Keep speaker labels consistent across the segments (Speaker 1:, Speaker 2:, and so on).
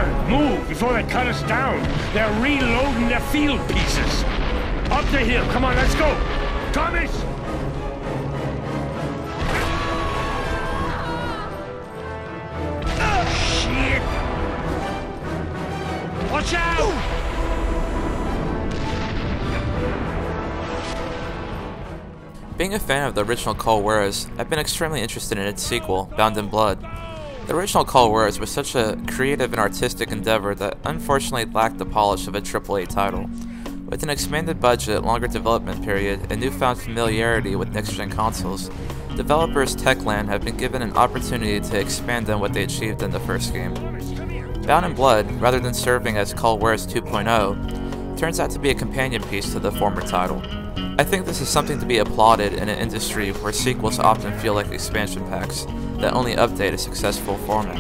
Speaker 1: on, move before they cut us down. They're reloading their field pieces. Up the hill, come on, let's go. Thomas! Shit! Watch out!
Speaker 2: Being a fan of the original Juarez, I've been extremely interested in its sequel, Bound in Blood. The original Juarez was such a creative and artistic endeavor that unfortunately lacked the polish of a AAA title. With an expanded budget, longer development period, and newfound familiarity with next-gen consoles, developers Techland have been given an opportunity to expand on what they achieved in the first game. Bound in Blood, rather than serving as Juarez 2.0, turns out to be a companion piece to the former title. I think this is something to be applauded in an industry where sequels often feel like expansion packs that only update a successful format.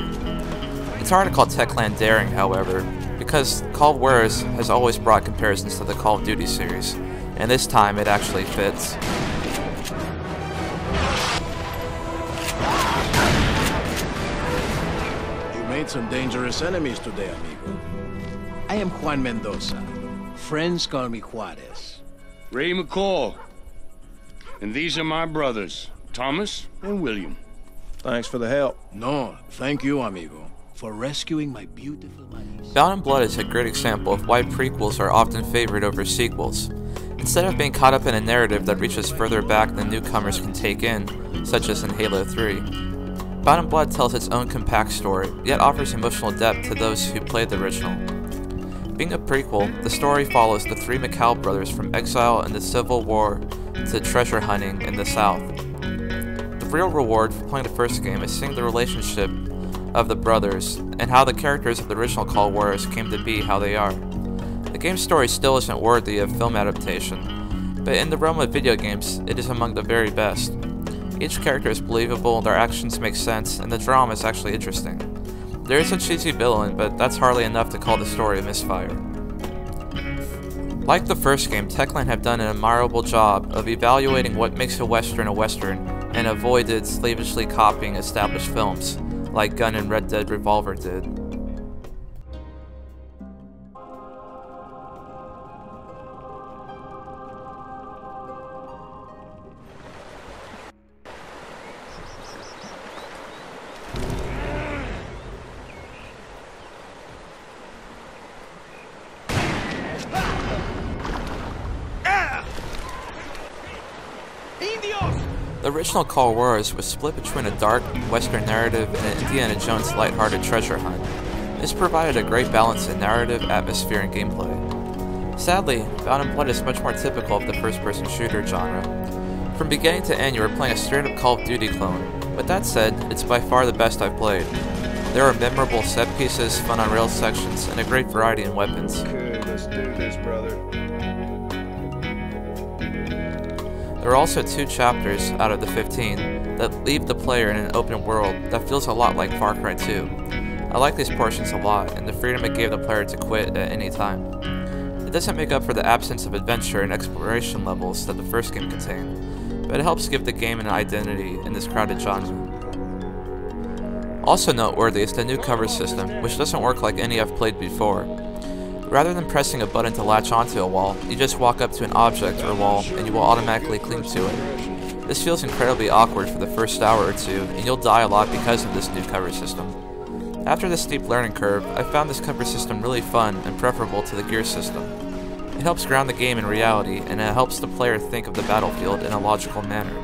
Speaker 2: It's hard to call Techland daring, however, because Juarez has always brought comparisons to the Call of Duty series, and this time it actually fits.
Speaker 3: You made some dangerous enemies today, amigo. I am Juan Mendoza. Friends call me Juarez.
Speaker 1: Ray McCall. And these are my brothers, Thomas and William.
Speaker 4: Thanks for the help.
Speaker 3: No, thank you, amigo, for rescuing my beautiful buddies.
Speaker 2: Bound in Blood is a great example of why prequels are often favored over sequels. Instead of being caught up in a narrative that reaches further back than newcomers can take in, such as in Halo 3, Bound in Blood tells its own compact story, yet offers emotional depth to those who played the original. Being a prequel, the story follows the three McCall brothers from exile in the Civil War to treasure hunting in the South. The real reward for playing the first game is seeing the relationship of the brothers and how the characters of the original Juarez came to be how they are. The game's story still isn't worthy of film adaptation, but in the realm of video games, it is among the very best. Each character is believable, their actions make sense, and the drama is actually interesting. There is a cheesy villain, but that's hardly enough to call the story a misfire. Like the first game, Techland have done an admirable job of evaluating what makes a Western and avoided slavishly copying established films, like Gun and Red Dead Revolver did. The original Juarez was split between a dark Western narrative and an Indiana Jones lighthearted treasure hunt. This provided a great balance in narrative, atmosphere, and gameplay. Sadly, Bound in Blood is much more typical of the first-person shooter genre. From beginning to end, you are playing a straight-up Call of Duty clone. With that said, it's by far the best I've played. There are memorable set pieces, fun on rails sections, and a great variety in weapons.
Speaker 4: Okay, let's do this, brother.
Speaker 2: There are also 2 chapters out of the 15 that leave the player in an open world that feels a lot like Far Cry 2. I like these portions a lot, and the freedom it gave the player to quit at any time. It doesn't make up for the absence of adventure and exploration levels that the first game contained, but it helps give the game an identity in this crowded genre. Also noteworthy is the new cover system, which doesn't work like any I've played before. Rather than pressing a button to latch onto a wall, you just walk up to an object or wall and you will automatically cling to it. This feels incredibly awkward for the first hour or two, and you'll die a lot because of this new cover system. After this steep learning curve, I found this cover system really fun and preferable to the gear system. It helps ground the game in reality, and it helps the player think of the battlefield in a logical manner.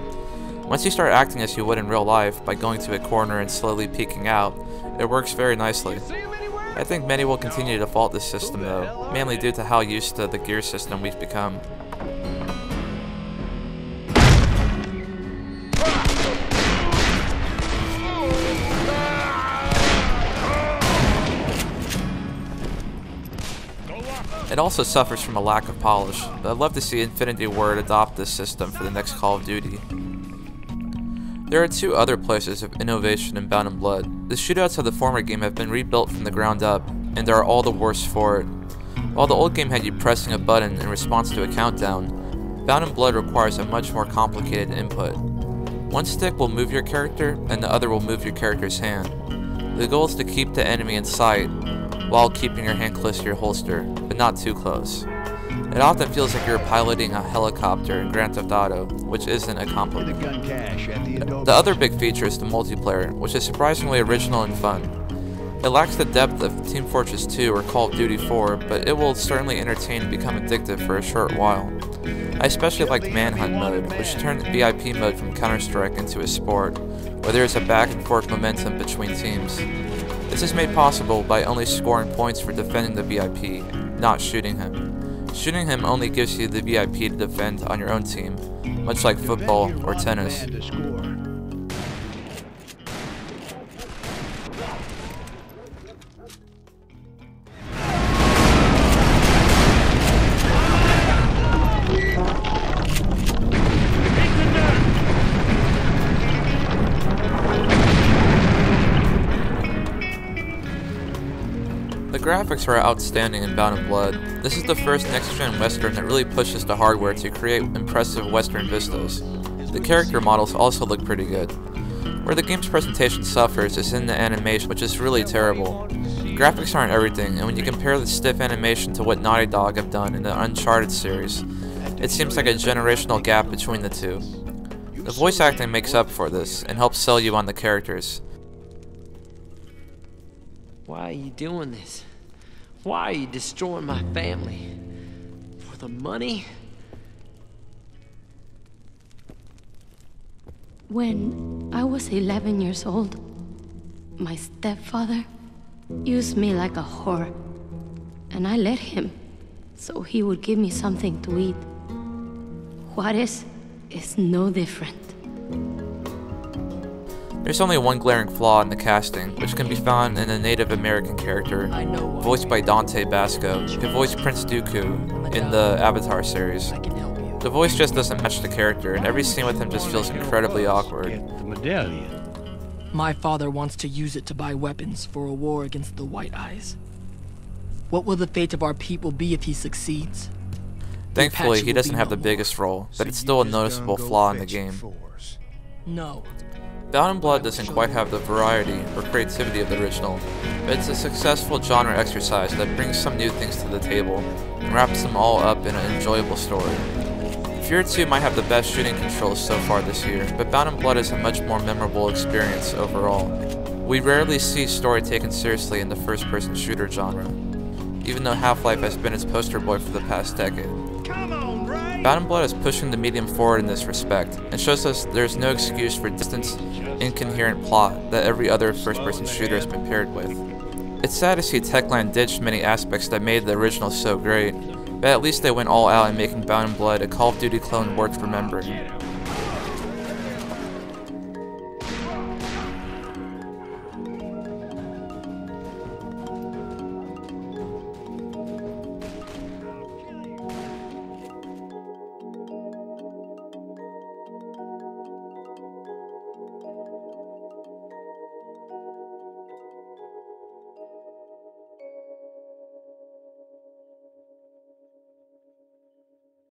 Speaker 2: Once you start acting as you would in real life by going to a corner and slowly peeking out, it works very nicely. I think many will continue to fault this system though, mainly due to how used to the gear system we've become. It also suffers from a lack of polish, but I'd love to see Infinity Ward adopt this system for the next Call of Duty. There are 2 other places of innovation in Bound in Blood. The shootouts of the former game have been rebuilt from the ground up, and they are all the worse for it. While the old game had you pressing a button in response to a countdown, Bound in Blood requires a much more complicated input. One stick will move your character, and the other will move your character's hand. The goal is to keep the enemy in sight, while keeping your hand close to your holster, but not too close. It often feels like you're piloting a helicopter in Grand Theft Auto, which isn't a compliment. The other big feature is the multiplayer, which is surprisingly original and fun. It lacks the depth of Team Fortress 2 or Call of Duty 4, but it will certainly entertain and become addictive for a short while. I especially liked Manhunt mode, which turned the BIP mode from Counter-Strike into a sport, where there is a back and forth momentum between teams. This is made possible by only scoring points for defending the BIP, not shooting him. Shooting him only gives you the VIP to defend on your own team, much like football or tennis. The graphics are outstanding in Bound and Blood. This is the first next-gen western that really pushes the hardware to create impressive western vistas. The character models also look pretty good. Where the game's presentation suffers is in the animation, which is really terrible. Graphics aren't everything, and when you compare the stiff animation to what Naughty Dog have done in the Uncharted series, it seems like a generational gap between the two. The voice acting makes up for this, and helps sell you on the characters.
Speaker 5: Why are you doing this? Why are you destroying my family? For the money?
Speaker 6: When I was 11 years old, my stepfather used me like a whore, and I let him so he would give me something to eat. Juarez is no different.
Speaker 2: There's only one glaring flaw in the casting, which can be found in a Native American character, voiced by Dante Basco, who voiced Prince Dooku in the Avatar series. The voice just doesn't match the character, and every scene with him just feels incredibly awkward.
Speaker 7: My father wants to use it to buy weapons for a war against the White Eyes. What will the fate of our people be if he succeeds?
Speaker 2: Thankfully, he doesn't have the biggest role, but it's still a noticeable flaw in the game.
Speaker 7: No.
Speaker 2: Bound and Blood doesn't quite have the variety or creativity of the original, but it's a successful genre exercise that brings some new things to the table and wraps them all up in an enjoyable story. Fear 2 might have the best shooting controls so far this year, but Bound and Blood is a much more memorable experience overall. We rarely see story taken seriously in the first-person shooter genre, even though Half-Life has been its poster boy for the past decade. Bound and Blood is pushing the medium forward in this respect, and shows us there's no excuse for distant, incoherent plot that every other first-person shooter has been paired with. It's sad to see Techland ditch many aspects that made the original so great, but at least they went all out in making Bound and Blood a Call of Duty clone worth remembering.